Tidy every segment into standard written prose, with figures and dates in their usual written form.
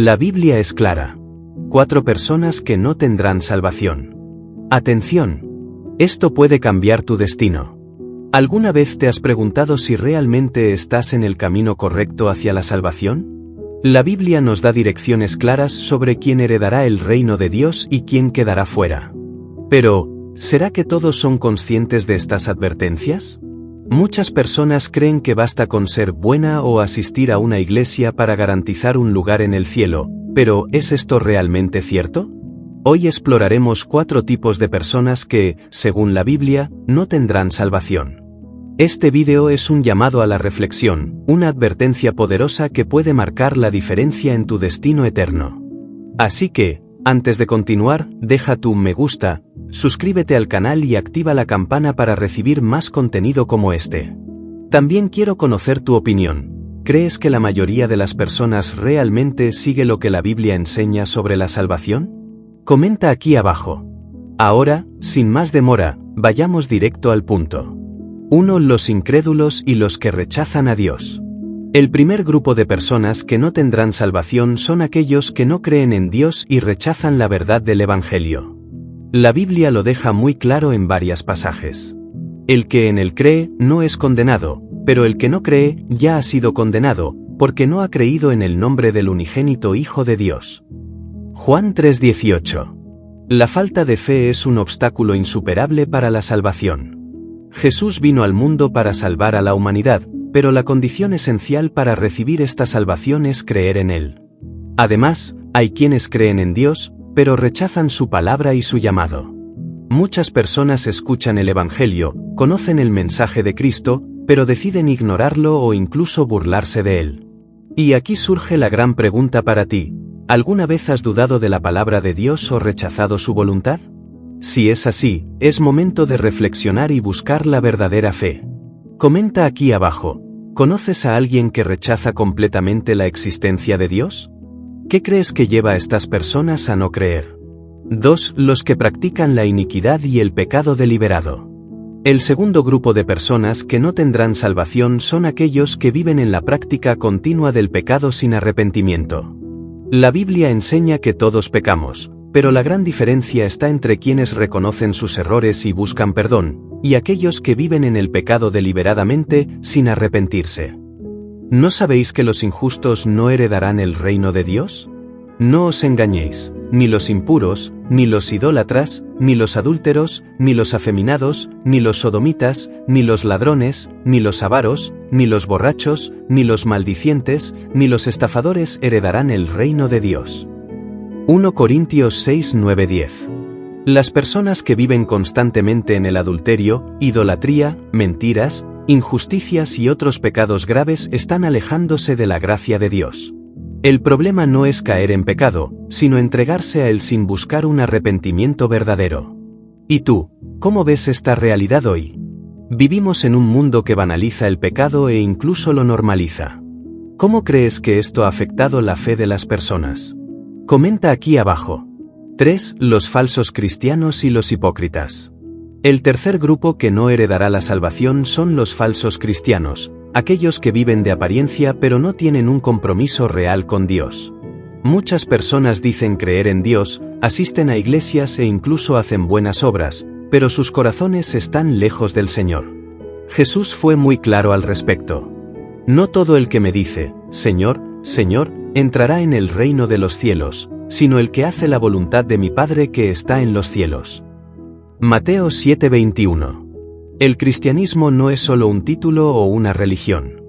La Biblia es clara. 4 personas que no tendrán salvación. Atención. Esto puede cambiar tu destino. ¿Alguna vez te has preguntado si realmente estás en el camino correcto hacia la salvación? La Biblia nos da direcciones claras sobre quién heredará el reino de Dios y quién quedará fuera. Pero, ¿será que todos son conscientes de estas advertencias? Muchas personas creen que basta con ser buena o asistir a una iglesia para garantizar un lugar en el cielo, pero ¿es esto realmente cierto? Hoy exploraremos 4 tipos de personas que, según la Biblia, no tendrán salvación. Este vídeo es un llamado a la reflexión, una advertencia poderosa que puede marcar la diferencia en tu destino eterno. Así que, antes de continuar, deja tu me gusta, suscríbete al canal y activa la campana para recibir más contenido como este. También quiero conocer tu opinión. ¿Crees que la mayoría de las personas realmente sigue lo que la Biblia enseña sobre la salvación? Comenta aquí abajo. Ahora, sin más demora, vayamos directo al punto. 1. Los incrédulos y los que rechazan a Dios. El primer grupo de personas que no tendrán salvación son aquellos que no creen en Dios y rechazan la verdad del Evangelio. La Biblia lo deja muy claro en varios pasajes. El que en él cree no es condenado, pero el que no cree ya ha sido condenado, porque no ha creído en el nombre del unigénito Hijo de Dios. Juan 3:18. La falta de fe es un obstáculo insuperable para la salvación. Jesús vino al mundo para salvar a la humanidad, pero la condición esencial para recibir esta salvación es creer en Él. Además, hay quienes creen en Dios, pero rechazan su palabra y su llamado. Muchas personas escuchan el Evangelio, conocen el mensaje de Cristo, pero deciden ignorarlo o incluso burlarse de él. Y aquí surge la gran pregunta para ti: ¿alguna vez has dudado de la palabra de Dios o rechazado su voluntad? Si es así, es momento de reflexionar y buscar la verdadera fe. Comenta aquí abajo, ¿conoces a alguien que rechaza completamente la existencia de Dios? ¿Qué crees que lleva a estas personas a no creer? 2. Los que practican la iniquidad y el pecado deliberado. El segundo grupo de personas que no tendrán salvación son aquellos que viven en la práctica continua del pecado sin arrepentimiento. La Biblia enseña que todos pecamos, pero la gran diferencia está entre quienes reconocen sus errores y buscan perdón, y aquellos que viven en el pecado deliberadamente, sin arrepentirse. ¿No sabéis que los injustos no heredarán el reino de Dios? No os engañéis, ni los impuros, ni los idólatras, ni los adúlteros, ni los afeminados, ni los sodomitas, ni los ladrones, ni los avaros, ni los borrachos, ni los maldicientes, ni los estafadores heredarán el reino de Dios. 1 Corintios 6, 9, 10. Las personas que viven constantemente en el adulterio, idolatría, mentiras, injusticias y otros pecados graves están alejándose de la gracia de Dios. El problema no es caer en pecado, sino entregarse a él sin buscar un arrepentimiento verdadero. ¿Y tú, cómo ves esta realidad hoy? Vivimos en un mundo que banaliza el pecado e incluso lo normaliza. ¿Cómo crees que esto ha afectado la fe de las personas? Comenta aquí abajo. 3. Los falsos cristianos y los hipócritas. El tercer grupo que no heredará la salvación son los falsos cristianos, aquellos que viven de apariencia pero no tienen un compromiso real con Dios. Muchas personas dicen creer en Dios, asisten a iglesias e incluso hacen buenas obras, pero sus corazones están lejos del Señor. Jesús fue muy claro al respecto. No todo el que me dice, Señor, Señor, entrará en el reino de los cielos, sino el que hace la voluntad de mi Padre que está en los cielos. Mateo 7:21. El cristianismo no es solo un título o una religión.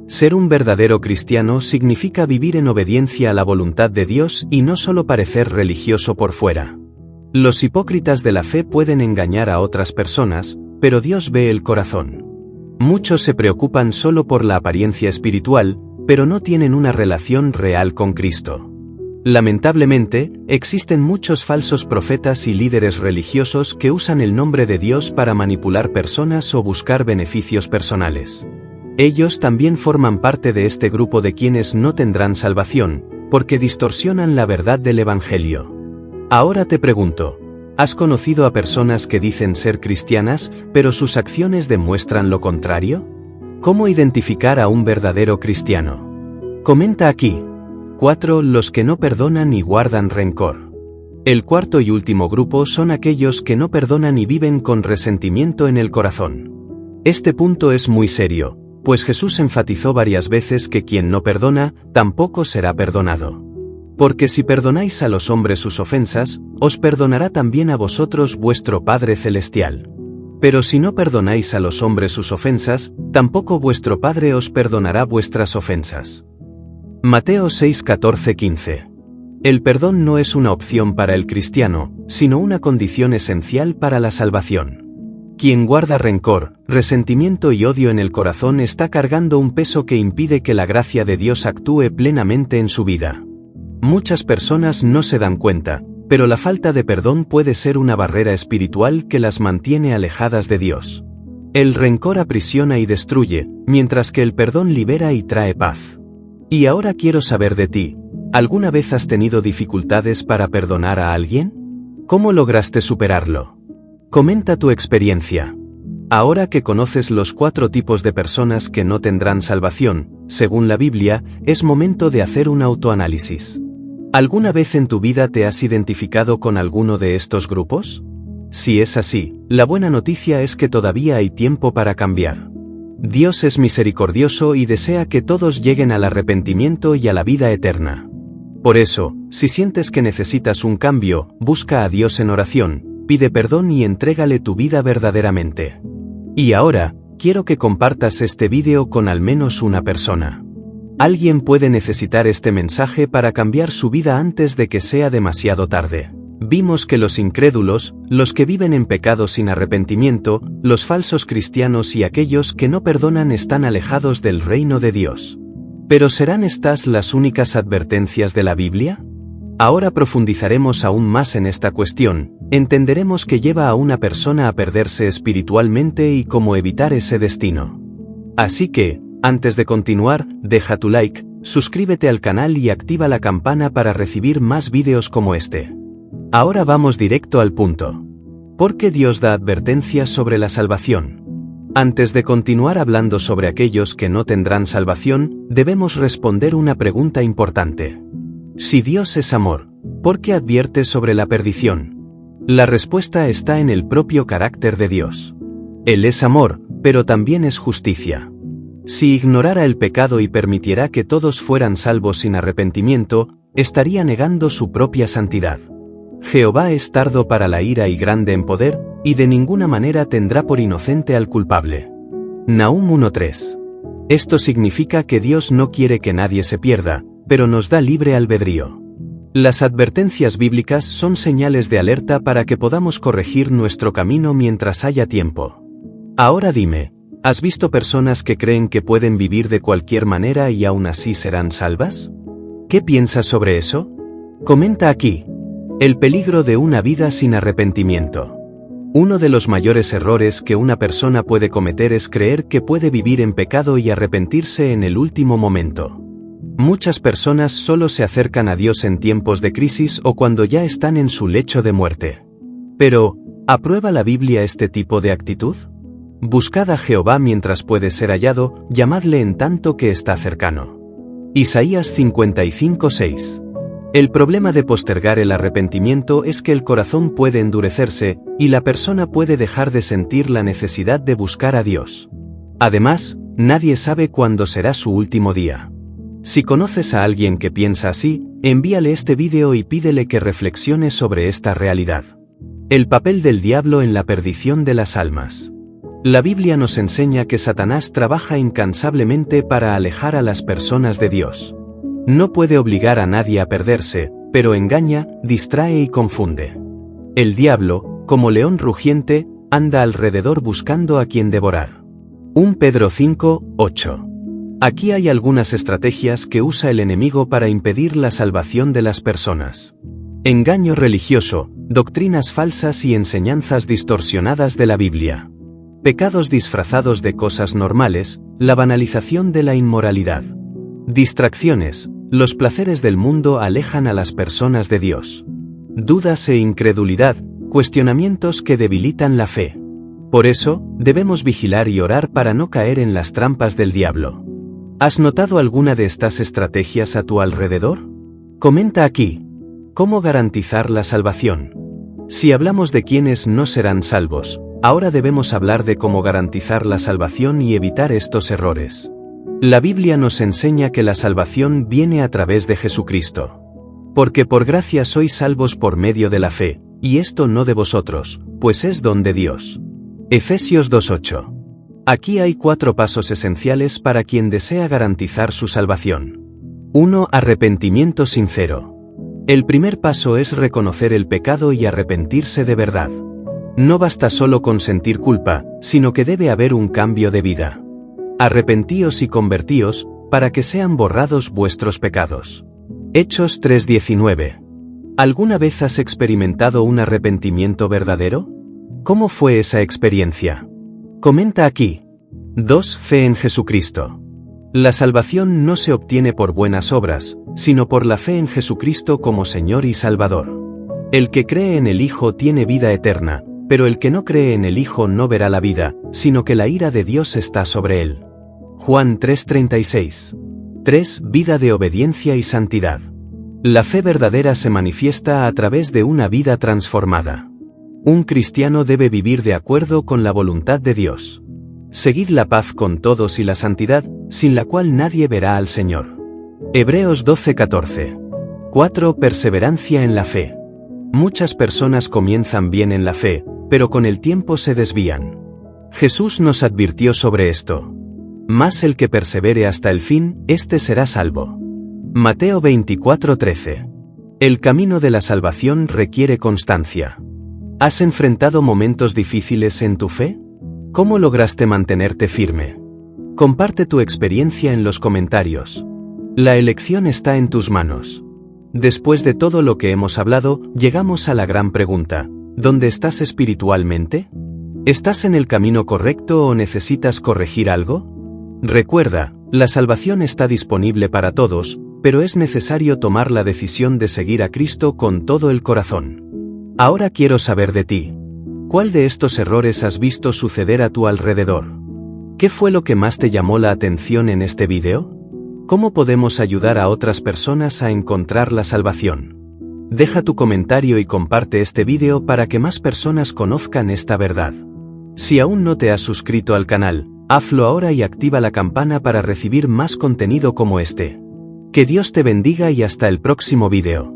Ser un verdadero cristiano significa vivir en obediencia a la voluntad de Dios y no solo parecer religioso por fuera. Los hipócritas de la fe pueden engañar a otras personas, pero Dios ve el corazón. Muchos se preocupan solo por la apariencia espiritual, pero no tienen una relación real con Cristo. Lamentablemente, existen muchos falsos profetas y líderes religiosos que usan el nombre de Dios para manipular personas o buscar beneficios personales. Ellos también forman parte de este grupo de quienes no tendrán salvación, porque distorsionan la verdad del Evangelio. Ahora te pregunto, ¿has conocido a personas que dicen ser cristianas, pero sus acciones demuestran lo contrario? ¿Cómo identificar a un verdadero cristiano? Comenta aquí. 4. Los que no perdonan y guardan rencor. El cuarto y último grupo son aquellos que no perdonan y viven con resentimiento en el corazón. Este punto es muy serio, pues Jesús enfatizó varias veces que quien no perdona, tampoco será perdonado. Porque si perdonáis a los hombres sus ofensas, os perdonará también a vosotros vuestro Padre Celestial. Pero si no perdonáis a los hombres sus ofensas, tampoco vuestro Padre os perdonará vuestras ofensas. Mateo 6:14-15. El perdón no es una opción para el cristiano, sino una condición esencial para la salvación. Quien guarda rencor, resentimiento y odio en el corazón está cargando un peso que impide que la gracia de Dios actúe plenamente en su vida. Muchas personas no se dan cuenta, pero la falta de perdón puede ser una barrera espiritual que las mantiene alejadas de Dios. El rencor aprisiona y destruye, mientras que el perdón libera y trae paz. Y ahora quiero saber de ti, ¿alguna vez has tenido dificultades para perdonar a alguien? ¿Cómo lograste superarlo? Comenta tu experiencia. Ahora que conoces los 4 tipos de personas que no tendrán salvación, según la Biblia, es momento de hacer un autoanálisis. ¿Alguna vez en tu vida te has identificado con alguno de estos grupos? Si es así, la buena noticia es que todavía hay tiempo para cambiar. Dios es misericordioso y desea que todos lleguen al arrepentimiento y a la vida eterna. Por eso, si sientes que necesitas un cambio, busca a Dios en oración, pide perdón y entrégale tu vida verdaderamente. Y ahora, quiero que compartas este vídeo con al menos una persona. Alguien puede necesitar este mensaje para cambiar su vida antes de que sea demasiado tarde. Vimos que los incrédulos, los que viven en pecado sin arrepentimiento, los falsos cristianos y aquellos que no perdonan están alejados del reino de Dios. ¿Pero serán estas las únicas advertencias de la Biblia? Ahora profundizaremos aún más en esta cuestión, entenderemos qué lleva a una persona a perderse espiritualmente y cómo evitar ese destino. Así que, antes de continuar, deja tu like, suscríbete al canal y activa la campana para recibir más vídeos como este. Ahora vamos directo al punto. ¿Por qué Dios da advertencias sobre la salvación? Antes de continuar hablando sobre aquellos que no tendrán salvación, debemos responder una pregunta importante. Si Dios es amor, ¿por qué advierte sobre la perdición? La respuesta está en el propio carácter de Dios. Él es amor, pero también es justicia. Si ignorara el pecado y permitiera que todos fueran salvos sin arrepentimiento, estaría negando su propia santidad. Jehová es tardo para la ira y grande en poder, y de ninguna manera tendrá por inocente al culpable. Nahum 1:3. Esto significa que Dios no quiere que nadie se pierda, pero nos da libre albedrío. Las advertencias bíblicas son señales de alerta para que podamos corregir nuestro camino mientras haya tiempo. Ahora dime, ¿has visto personas que creen que pueden vivir de cualquier manera y aún así serán salvas? ¿Qué piensas sobre eso? Comenta aquí. El peligro de una vida sin arrepentimiento. Uno de los mayores errores que una persona puede cometer es creer que puede vivir en pecado y arrepentirse en el último momento. Muchas personas solo se acercan a Dios en tiempos de crisis o cuando ya están en su lecho de muerte. Pero, ¿aprueba la Biblia este tipo de actitud? Buscad a Jehová mientras puede ser hallado, llamadle en tanto que está cercano. Isaías 55:6. El problema de postergar el arrepentimiento es que el corazón puede endurecerse, y la persona puede dejar de sentir la necesidad de buscar a Dios. Además, nadie sabe cuándo será su último día. Si conoces a alguien que piensa así, envíale este vídeo y pídele que reflexione sobre esta realidad. El papel del diablo en la perdición de las almas. La Biblia nos enseña que Satanás trabaja incansablemente para alejar a las personas de Dios. No puede obligar a nadie a perderse, pero engaña, distrae y confunde. El diablo, como león rugiente, anda alrededor buscando a quien devorar. 1 Pedro 5:8. Aquí hay algunas estrategias que usa el enemigo para impedir la salvación de las personas. Engaño religioso, doctrinas falsas y enseñanzas distorsionadas de la Biblia. Pecados disfrazados de cosas normales, la banalización de la inmoralidad. Distracciones, los placeres del mundo alejan a las personas de Dios. Dudas e incredulidad, cuestionamientos que debilitan la fe. Por eso, debemos vigilar y orar para no caer en las trampas del diablo. ¿Has notado alguna de estas estrategias a tu alrededor? Comenta aquí. ¿Cómo garantizar la salvación? Si hablamos de quienes no serán salvos, ahora debemos hablar de cómo garantizar la salvación y evitar estos errores. La Biblia nos enseña que la salvación viene a través de Jesucristo. Porque por gracia sois salvos por medio de la fe, y esto no de vosotros, pues es don de Dios. Efesios 2:8. Aquí hay 4 pasos esenciales para quien desea garantizar su salvación. 1. Arrepentimiento sincero. El primer paso es reconocer el pecado y arrepentirse de verdad. No basta solo con sentir culpa, sino que debe haber un cambio de vida. Arrepentíos y convertíos, para que sean borrados vuestros pecados. Hechos 3:19. ¿Alguna vez has experimentado un arrepentimiento verdadero? ¿Cómo fue esa experiencia? Comenta aquí. 2. Fe en Jesucristo. La salvación no se obtiene por buenas obras, sino por la fe en Jesucristo como Señor y Salvador. El que cree en el Hijo tiene vida eterna, pero el que no cree en el Hijo no verá la vida, sino que la ira de Dios está sobre él. Juan 3:36. 3. Vida de obediencia y santidad. La fe verdadera se manifiesta a través de una vida transformada. Un cristiano debe vivir de acuerdo con la voluntad de Dios. Seguid la paz con todos y la santidad, sin la cual nadie verá al Señor. Hebreos 12:14. 4. Perseverancia en la fe. Muchas personas comienzan bien en la fe, pero con el tiempo se desvían. Jesús nos advirtió sobre esto. Mas el que persevere hasta el fin, éste será salvo. Mateo 24:13. El camino de la salvación requiere constancia. ¿Has enfrentado momentos difíciles en tu fe? ¿Cómo lograste mantenerte firme? Comparte tu experiencia en los comentarios. La elección está en tus manos. Después de todo lo que hemos hablado, llegamos a la gran pregunta: ¿dónde estás espiritualmente? ¿Estás en el camino correcto o necesitas corregir algo? Recuerda, la salvación está disponible para todos, pero es necesario tomar la decisión de seguir a Cristo con todo el corazón. Ahora quiero saber de ti. ¿Cuál de estos errores has visto suceder a tu alrededor? ¿Qué fue lo que más te llamó la atención en este video? ¿Cómo podemos ayudar a otras personas a encontrar la salvación? Deja tu comentario y comparte este video para que más personas conozcan esta verdad. Si aún no te has suscrito al canal, hazlo ahora y activa la campana para recibir más contenido como este. Que Dios te bendiga y hasta el próximo video.